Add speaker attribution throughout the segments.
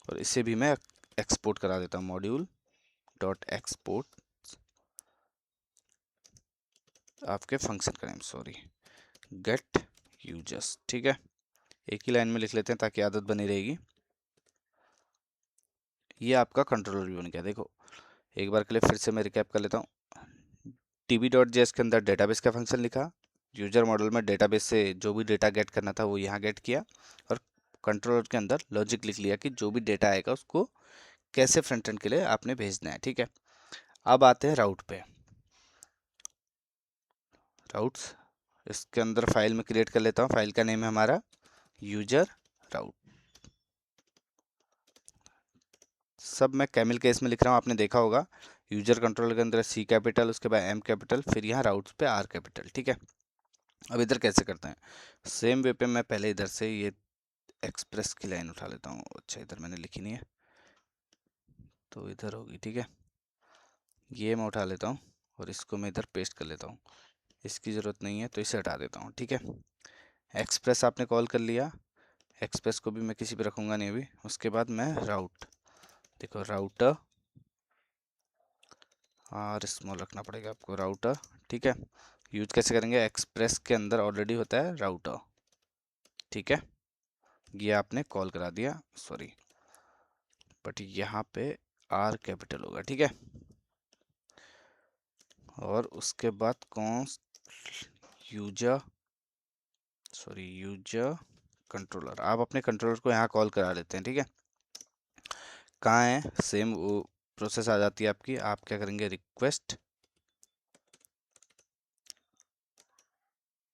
Speaker 1: और इसे भी मैं एक्सपोर्ट करा देता हूँ, मॉड्यूल डॉट एक्सपोर्ट आपके फंक्शन का नेम, सॉरी, गेट यूजर्स। ठीक है, एक ही लाइन में लिख लेते हैं ताकि आदत बनी रहेगी। ये आपका कंट्रोलर भी बन गया। देखो एक बार के लिए फिर से मैं रिकैप कर लेता हूँ। db.js के अंदर डेटाबेस का फंक्शन लिखा, यूजर मॉडल में डेटाबेस से जो भी डेटा गेट करना था वो यहाँ गेट किया, और कंट्रोलर के अंदर लॉजिक लिख लिया कि जो भी डेटा आएगा उसको कैसे फ्रंट एंड के लिए आपने भेजना है। ठीक है, अब आते हैं राउट पे। राउट्स, इसके अंदर फाइल में क्रिएट कर लेता हूँ, फाइल का नेम है हमारा यूजर राउट। सब मैं कैमिल केस में लिख रहा हूँ, आपने देखा होगा यूजर कंट्रोलर के अंदर सी कैपिटल, उसके बाद एम कैपिटल, फिर यहाँ राउट्स पे आर कैपिटल। ठीक है, अब इधर कैसे करते हैं, सेम वे पे मैं पहले इधर से ये एक्सप्रेस की लाइन उठा लेता हूँ। अच्छा इधर मैंने लिखी नहीं है तो इधर होगी। ठीक है, ये मैं उठा लेता हूँ और इसको मैं इधर पेस्ट कर लेता हूँ, इसकी ज़रूरत नहीं है तो इसे हटा देता हूँ। ठीक है, एक्सप्रेस आपने कॉल कर लिया, एक्सप्रेस को भी मैं किसी पे रखूँगा नहीं अभी। उसके बाद मैं राउट, देखो राउटर, आर स्मॉल रखना पड़ेगा आपको, राउटर। ठीक है, यूज कैसे करेंगे, एक्सप्रेस के अंदर ऑलरेडी होता है राउटर। ठीक है, ये आपने कॉल करा दिया, सॉरी, बट यहाँ पे आर कैपिटल होगा। ठीक है, और उसके बाद const user, sorry user controller, आप अपने कंट्रोलर को यहाँ कॉल करा लेते हैं। ठीक है, कहाँ है, सेम वो प्रोसेस आ जाती है आपकी। आप क्या करेंगे, request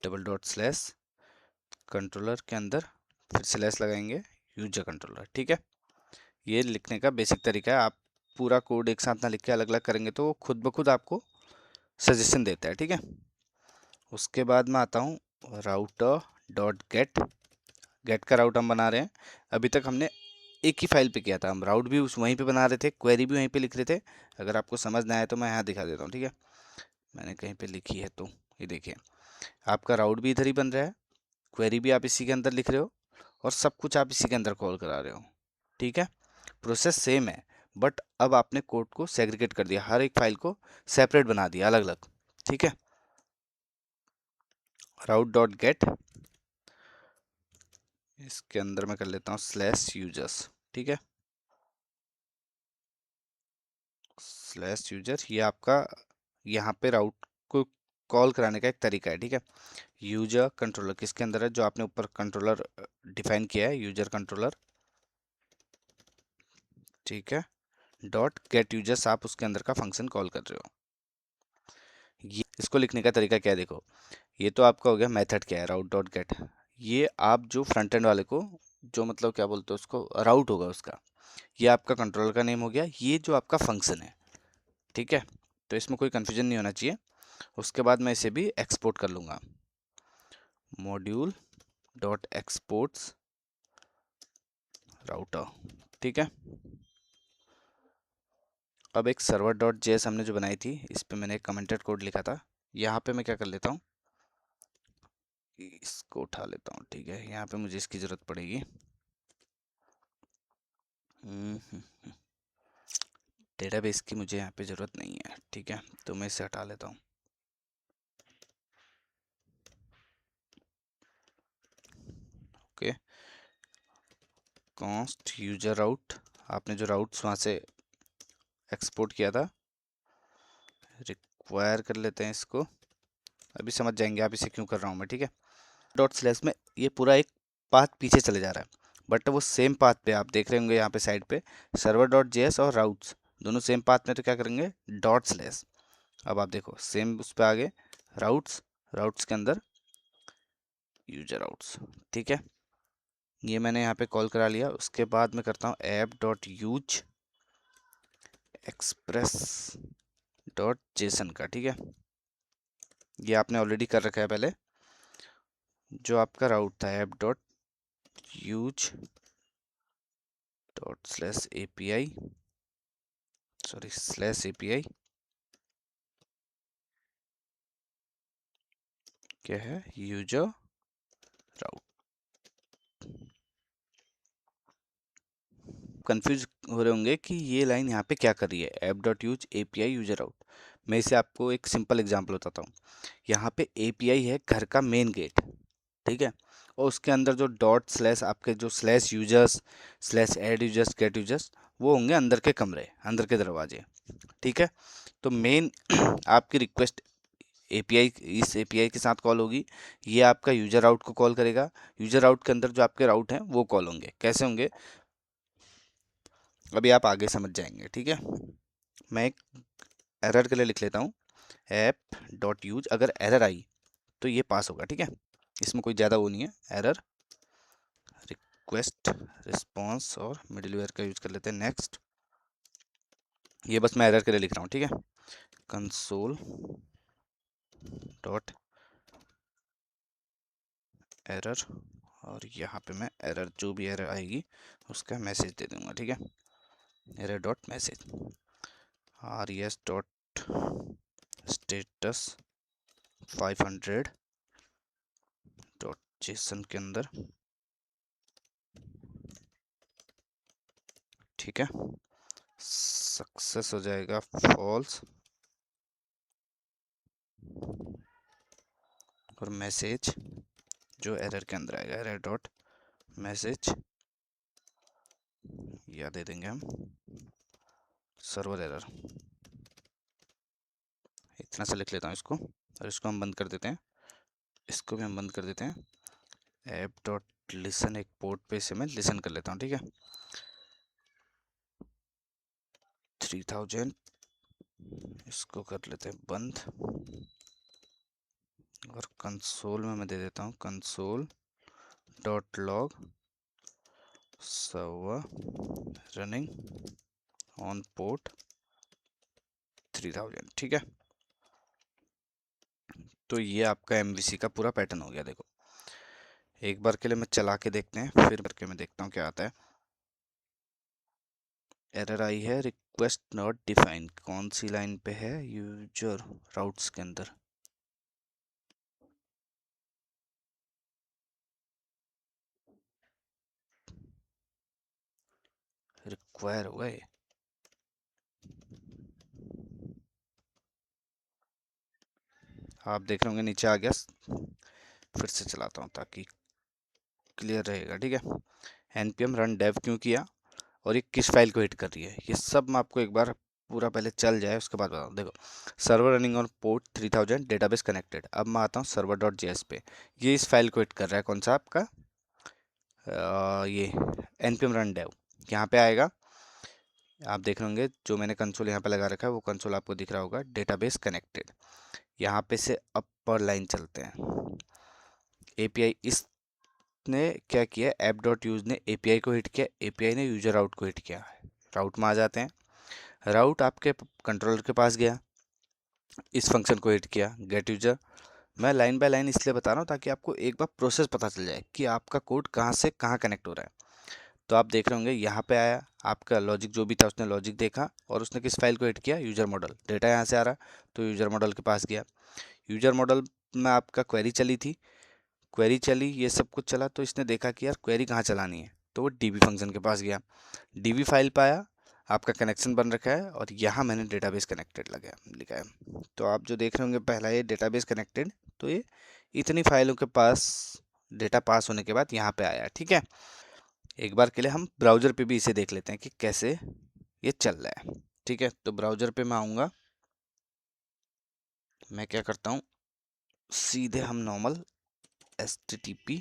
Speaker 1: double dot slash controller के अंदर फिर स्लैश लगाएंगे यूजर कंट्रोलर। ठीक है, ये लिखने का बेसिक तरीका है। आप पूरा कोड एक साथ ना लिख के अलग अलग करेंगे तो वो खुद ब खुद आपको सजेशन देता है। ठीक है, उसके बाद मैं आता हूँ राउटर डॉट गेट, गेट का राउट हम बना रहे हैं। अभी तक हमने एक ही फाइल पे किया था, हम राउट भी उस वहीं पे बना रहे थे, क्वेरी भी वहीं पे लिख रहे थे। अगर आपको समझ ना आए तो मैं यहाँ दिखा देता हूँ। ठीक है, मैंने कहीं पे लिखी है तो ये देखिए, आपका राउट भी इधर ही बन रहा है, क्वेरी भी आप इसी के अंदर लिख रहे हो, और सब कुछ आप इसी के अंदर कॉल करा रहे हो। ठीक है, प्रोसेस सेम है, बट अब आपने कोड को सेग्रीगेट कर दिया, हर एक फाइल को सेपरेट बना दिया, अलग अलग। ठीक है, राउट डॉट गेट, इसके अंदर मैं कर लेता हूँ स्लैश यूजर्स। ठीक है, स्लैश यूजर, ये आपका यहाँ पे राउट को कॉल कराने का एक तरीका है। ठीक है, यूजर कंट्रोलर किसके अंदर है, जो आपने ऊपर कंट्रोलर डिफाइन किया है, यूजर कंट्रोलर। ठीक है, डॉट गेट यूजर्स, आप उसके अंदर का फंक्शन कॉल कर रहे हो। ये इसको लिखने का तरीका क्या है, देखो ये तो आपका हो गया मेथड, क्या है राउट डॉट गेट। ये आप जो फ्रंट एंड वाले को, जो मतलब क्या बोलते हो उसको, राउट होगा उसका, ये आपका कंट्रोलर का नेम हो गया, ये जो आपका फंक्शन है। ठीक है, तो इसमें कोई कन्फ्यूजन नहीं होना चाहिए। उसके बाद मैं इसे भी एक्सपोर्ट कर लूँगा, मॉड्यूल डॉट एक्सपोर्ट्स राउटर। ठीक है, अब एक सर्वर डॉट जेएस हमने जो बनाई थी, इस पे मैंने एक कमेंटेड कोड लिखा था, यहाँ पे मैं क्या कर लेता हूँ, इसको उठा लेता हूँ। ठीक है, यहाँ पे मुझे इसकी ज़रूरत पड़ेगी। डेटाबेस की मुझे यहाँ पे ज़रूरत नहीं है। ठीक है, तो मैं इसे हटा लेता हूँ। ओके, कॉन्स्ट यूजर राउट, आपने जो राउट्स वहाँ से एक्सपोर्ट किया था, रिक्वायर कर लेते हैं इसको, अभी समझ जाएंगे आप इसे क्यों कर रहा हूँ मैं। ठीक है, डॉट स्लैश में ये पूरा एक पाथ पीछे चले जा रहा है, बट वो सेम पाथ पे आप देख रहे होंगे यहाँ पे साइड पे सर्वर डॉट जेएस और राउट्स दोनों सेम पाथ में, तो क्या करेंगे डॉट स्लैश। अब आप देखो सेम उस पर आगे राउट्स, राउट्स के अंदर यूजर राउट्स। ठीक है, ये मैंने यहाँ पे कॉल करा लिया। उसके बाद मैं करता हूँ app dot use express dot JSON का। ठीक है, ये आपने ऑलरेडी कर रखा है पहले, जो आपका राउट था app dot use dot slash API, sorry slash API, क्या है यूजर राउट। कंफ्यूज हो रहे होंगे कि ये लाइन यहाँ पे क्या कर रही है, app dot use API user out. मैं इसे आपको एक सिंपल एग्जांपल बताता हूँ। यहाँ पे API है घर का मेन गेट, ठीक है, और उसके अंदर जो डॉट स्लैश आपके जो slash users slash add users get users वो होंगे अंदर के कमरे, अंदर के दरवाजे, ठीक है। तो मेन आपकी रिक्वेस्ट API इस API के साथ कॉल होगी, ये आपका यूजर आउट को कॉल करेगा। यूजर आउट के अंदर जो आपके राउट हैं वो कॉल होंगे। कैसे होंगे अभी आप आगे समझ जाएंगे, ठीक है। मैं एक एरर के लिए लिख लेता हूँ, ऐप डॉट यूज, अगर एरर आई तो ये पास होगा, ठीक है। इसमें कोई ज़्यादा वो नहीं है, एरर रिक्वेस्ट रिस्पॉन्स और मिडिलवेयर का यूज कर लेते हैं, नेक्स्ट। ये बस मैं एरर के लिए लिख रहा हूँ, ठीक है। कंसोल डॉट एरर, और यहाँ पे मैं एरर जो भी एरर आएगी उसका मैसेज दे दूंगा, ठीक है। Error dot message res dot status 500 dot JSON के अंदर, ठीक है। सक्सेस हो जाएगा फॉल्स, और मैसेज जो एरर के अंदर आएगा एरर डॉट मैसेज, या दे देंगे हम सर्वर एरर। इतना सा लिख लेता हूँ इसको, और इसको हम बंद कर देते हैं, इसको भी हम बंद कर देते हैं। ऐप डॉट लिसन, एक पोर्ट पे से मैं लिसन कर लेता हूँ, ठीक है। 3000, इसको कर लेते हैं बंद, और कंसोल में मैं दे देता हूँ console dot log server running on port 3000, ठीक है। तो ये आपका MVC का पूरा पैटर्न हो गया। देखो एक बार के लिए मैं चला के देखते हैं, फिर करके मैं देखता हूँ क्या आता है। एरर आई है रिक्वेस्ट नॉट डिफाइंड, कौन सी लाइन पे है, यूजर राउट्स के अंदर। रिक्वायर हुआ है, आप देख रहे होंगे नीचे आ गया। फिर से चलाता हूँ ताकि क्लियर रहेगा, ठीक है। npm रन डेव क्यों किया, और ये किस फाइल को हिट कर रही है, ये सब मैं आपको एक बार पूरा पहले चल जाए उसके बाद बताऊँ। देखो server running on port 3000 database connected. अब मैं आता हूँ सर्वर डॉट जेएस पे, ये इस फाइल को हिट कर रहा है, कौन सा आपका ये npm रन डेव। यहाँ पे आएगा, आप देख रहे होंगे जो मैंने कंसोल यहाँ पे लगा रखा है वो कंसोल आपको दिख रहा होगा, डेटाबेस कनेक्टेड। यहाँ पे से अपर लाइन चलते हैं। एपीआई इसने क्या किया, ऐप डॉट यूज ने एपीआई को हिट किया, एपीआई ने यूजर आउट को हिट किया। राउट में आ जाते हैं, राउट आपके कंट्रोलर के पास गया, इस फंक्शन को हिट किया गेट यूजर। मैं लाइन बाय लाइन इसलिए बता रहा हूँ ताकि आपको एक बार प्रोसेस पता चल जाए कि आपका कोड कहाँ से कहाँ कनेक्ट हो रहा है। तो आप देख रहे होंगे यहाँ पे आया, आपका लॉजिक जो भी था उसने लॉजिक देखा, और उसने किस फाइल को हिट किया, यूजर मॉडल। डेटा यहाँ से आ रहा तो यूजर मॉडल के पास गया, यूजर मॉडल में आपका क्वेरी चली थी, क्वेरी चली, ये सब कुछ चला, तो इसने देखा कि यार क्वेरी कहाँ चलानी है, तो वो डीबी फंक्शन के पास गया, डीबी फाइल पाया, आपका कनेक्शन बन रखा है, और यहाँ मैंने डेटाबेस कनेक्टेड लगा लिखा है। तो आप जो देख रहे होंगे पहला ये डेटाबेस कनेक्टेड, तो ये इतनी फाइलों के पास डेटा पास होने के बाद यहाँ पे आया, ठीक है। एक बार के लिए हम ब्राउज़र पे भी इसे देख लेते हैं कि कैसे ये चल रहा है, ठीक है। तो ब्राउज़र पे मैं आऊँगा, मैं क्या करता हूँ, सीधे हम normal HTTP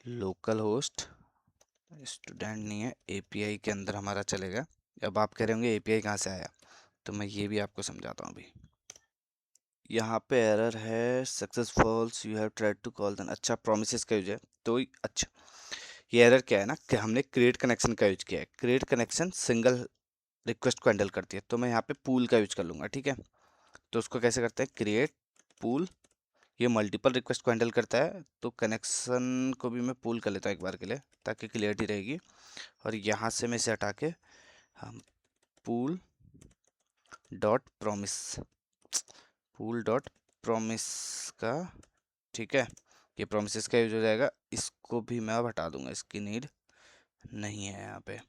Speaker 1: local host, student नहीं है, API के अंदर हमारा चलेगा। अब आप कह रहे होंगे API कहाँ से आया, तो मैं ये भी आपको समझाता हूँ अभी। यहाँ पे एरर है successfuls, you have tried to call then. अच्छा प्रोमिसेस का यूज है, तो अच्छा ये एरर क्या है ना कि हमने क्रिएट कनेक्शन का यूज किया है। क्रिएट कनेक्शन सिंगल रिक्वेस्ट को हैंडल करती है, तो मैं यहाँ पे पूल का यूज कर लूँगा, ठीक है। तो उसको कैसे करते हैं, क्रिएट पूल, ये मल्टीपल रिक्वेस्ट को हैंडल करता है, तो कनेक्शन को भी मैं पूल कर लेता हूँ एक बार के लिए ताकि क्लियरिटी रहेगी। और यहाँ से मैं इसे हटा के हम pool dot promise, pool dot promise का, ठीक है, ये प्रोमिसेस का यूज हो जाएगा। इसको भी मैं अब हटा दूंगा, इसकी नीड नहीं है यहाँ पे,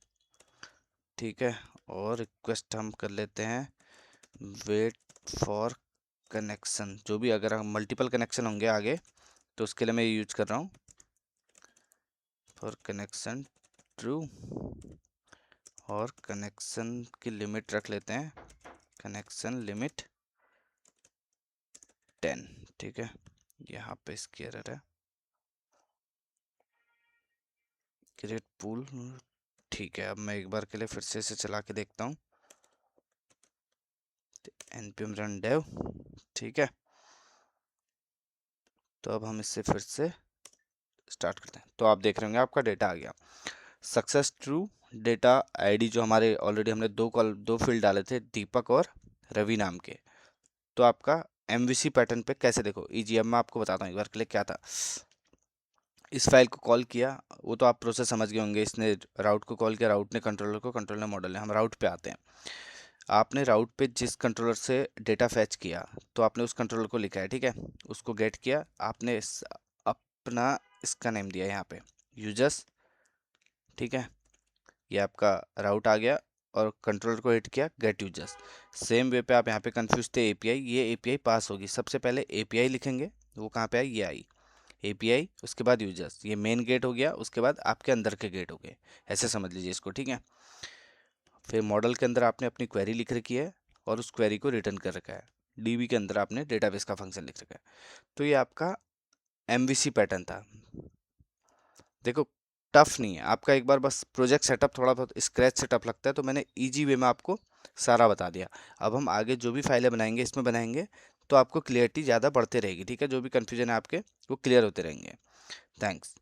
Speaker 1: ठीक है। और रिक्वेस्ट हम कर लेते हैं वेट फॉर कनेक्शन, जो भी अगर हम मल्टीपल कनेक्शन होंगे आगे तो उसके लिए मैं ये यूज कर रहा हूँ, फॉर कनेक्शन ट्रू। और कनेक्शन की लिमिट रख लेते हैं, कनेक्शन लिमिट 10, ठीक है। यहाँ पे इसकी एरर है, क्रिएट पूल, ठीक है। अब मैं एक बार के लिए फिर से इसे चला के देखता हूँ, npm run dev, ठीक है। तो अब हम इससे फिर से स्टार्ट करते हैं। तो आप देख रहे होंगे आपका डेटा आ गया, सक्सेस ट्रू। डेटा आईडी जो हमारे ऑलरेडी हमने दो फील्ड डाले थे, दीपक और रवि नाम के। तो आपका एमवीसी पैटर्न पे कैसे देखो इजी, अब मैं आपको बताता हूँ एक बार के लिए क्या था। इस फाइल को कॉल किया, वो तो आप प्रोसेस समझ गए होंगे, इसने राउट को कॉल किया, राउट ने कंट्रोलर को, कंट्रोलर ने मॉडल ने। हम राउट पे आते हैं। आपने राउट पे जिस कंट्रोलर से डेटा फैच किया तो आपने उस कंट्रोलर को लिखा है, ठीक है। उसको गेट किया आपने, अपना इसका नेम दिया यहाँ पे यूजर्स, ठीक है। ये आपका राउट आ गया और कंट्रोलर को हिट किया गेट यूजर्स। सेम वे पे आप यहाँ पे कंफ्यूज थे एपीआई, ये एपीआई पास होगी, सबसे पहले एपीआई लिखेंगे, वो कहाँ पे आई, ये आई एपीआई, उसके बाद यूजर्स, ये मेन गेट हो गया, उसके बाद आपके अंदर के गेट हो गए, ऐसे समझ लीजिए इसको, ठीक है। फिर मॉडल के अंदर आपने अपनी क्वेरी लिख रखी है और उस क्वेरी को रिटर्न कर रखा है। डीबी के अंदर आपने डेटाबेस का फंक्शन लिख रखा है। तो ये आपका एमवीसी पैटर्न था। देखो टफ नहीं है आपका, एक बार बस प्रोजेक्ट सेटअप थोड़ा बहुत स्क्रैच सेटअप लगता है, तो मैंने इजी वे में आपको सारा बता दिया। अब हम आगे जो भी फाइलें बनाएंगे इसमें बनाएंगे तो आपको क्लियरिटी ज़्यादा बढ़ते रहेगी, ठीक है। जो भी कन्फ्यूजन है आपके वो क्लियर होते रहेंगे। थैंक्स।